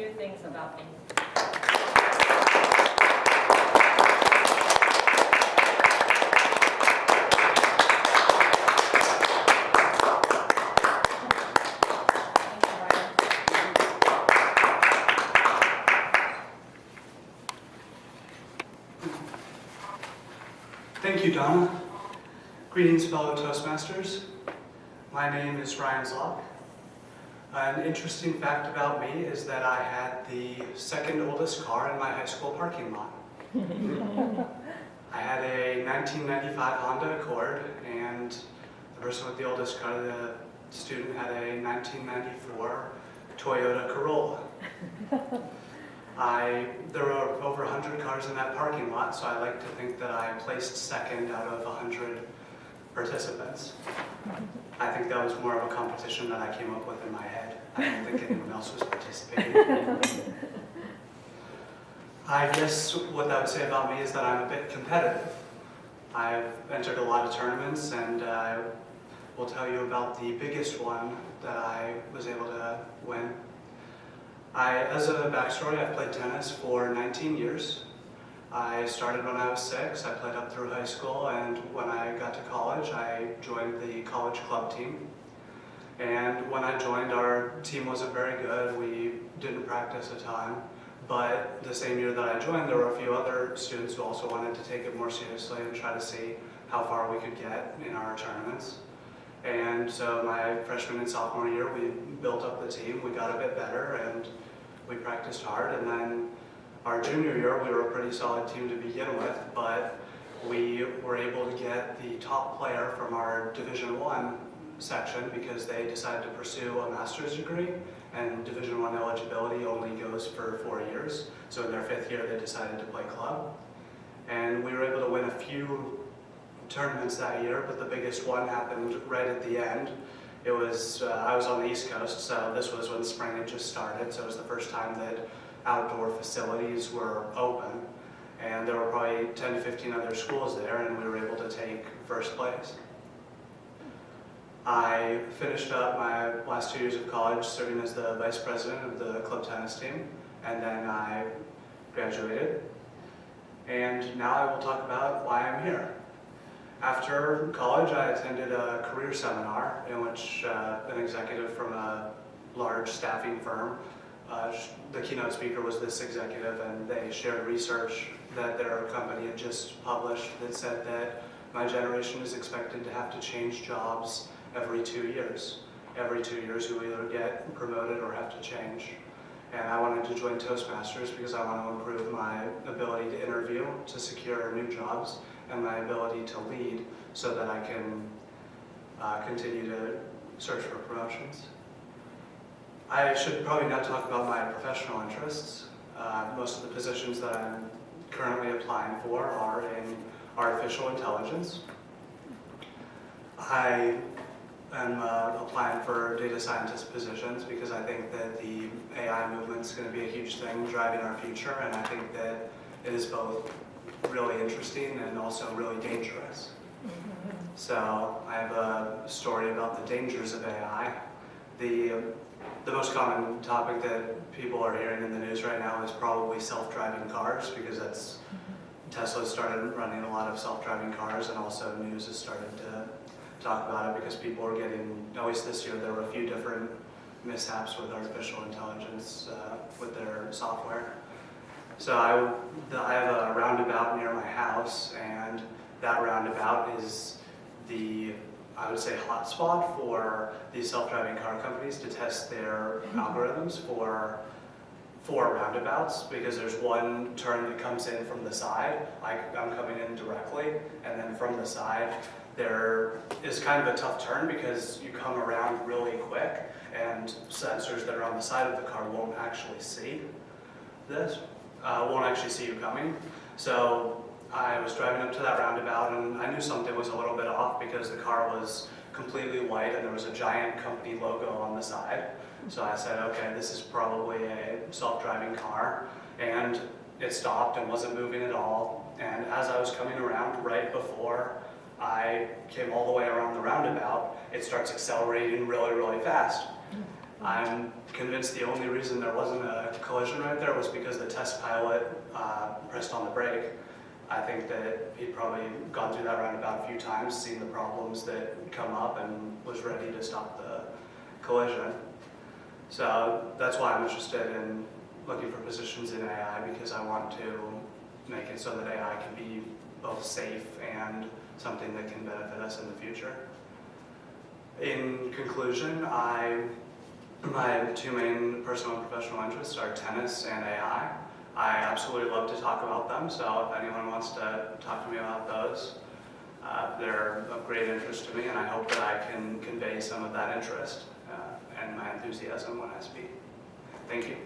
few things about me. Thank you, Donna. Greetings, fellow Toastmasters. My name is Ryan Zlock. An interesting fact about me is that I had the second oldest car in my high school parking lot. I had a 1995 Honda Accord, and the person with the oldest car, the student, had a 1994 Toyota Corolla. There were over 100 cars in that parking lot, so I like to think that I placed second out of 100 participants. I think that was more of a competition that I came up with in my head. I don't think anyone else was participating. I guess what that would say about me is that I'm a bit competitive. I've entered a lot of tournaments, and I will tell you about the biggest one that I was able to win. As a backstory, I've played tennis for 19 years. I started when I was 6, I played up through high school, and when I got to college, I joined the college club team. And when I joined, our team wasn't very good. We didn't practice a ton, but the same year that I joined, there were a few other students who also wanted to take it more seriously and try to see how far we could get in our tournaments. And so my freshman and sophomore year, we built up the team, we got a bit better, and we practiced hard. And then our junior year, we were a pretty solid team to begin with, but we were able to get the top player from our Division I section because they decided to pursue a master's degree, and Division I eligibility only goes for 4 years. So in their 5th year, they decided to play club. And we were able to win a few tournaments that year, but the biggest one happened right at the end. It was, I was on the East Coast, so this was when spring had just started, so it was the first time that outdoor facilities were open, and there were probably 10 to 15 other schools there, and we were able to take first place. I finished up my last 2 years of college serving as the vice president of the club tennis team, and then I graduated. And now I will talk about why I'm here. After college, I attended a career seminar in which an executive from a large staffing firm, the keynote speaker was this executive, and they shared research that their company had just published that said that my generation is expected to have to change jobs every 2 years. Every 2 years you either get promoted or have to change. And I wanted to join Toastmasters because I want to improve my ability to interview, to secure new jobs, and my ability to lead so that I can continue to search for promotions. I should probably not talk about my professional interests. Most of the positions that I'm currently applying for are in artificial intelligence. I am applying for data scientist positions because I think that the AI movement is going to be a huge thing driving our future, and I think that it is both really interesting and also really dangerous. So I have a story about the dangers of AI. The most common topic that people are hearing in the news right now is probably self-driving cars, because Tesla started running a lot of self-driving cars, and also news has started to talk about it because people are getting, at least this year, there were a few different mishaps with artificial intelligence with their software. So I have a roundabout near my house, and that roundabout is the, I would say, hotspot for these self-driving car companies to test their algorithms for roundabouts, because there's one turn that comes in from the side, like I'm coming in directly, and then from the side there is kind of a tough turn because you come around really quick, and sensors that are on the side of the car won't actually see this. Won't actually see you coming. So I was driving up to that roundabout, and I knew something was a little bit off because the car was completely white and there was a giant company logo on the side. So I said, okay, this is probably a self-driving car. And it stopped and wasn't moving at all. And as I was coming around, right before I came all the way around the roundabout, it starts accelerating really, really fast. I'm convinced the only reason there wasn't a collision right there was because the test pilot pressed on the brake. I think that he'd probably gone through that roundabout a few times, seen the problems that come up, and was ready to stop the collision. So that's why I'm interested in looking for positions in AI, because I want to make it so that AI can be both safe and something that can benefit us in the future. In conclusion, my two main personal and professional interests are tennis and AI. I absolutely love to talk about them, so if anyone wants to talk to me about those, they're of great interest to me, and I hope that I can convey some of that interest and my enthusiasm when I speak. Thank you.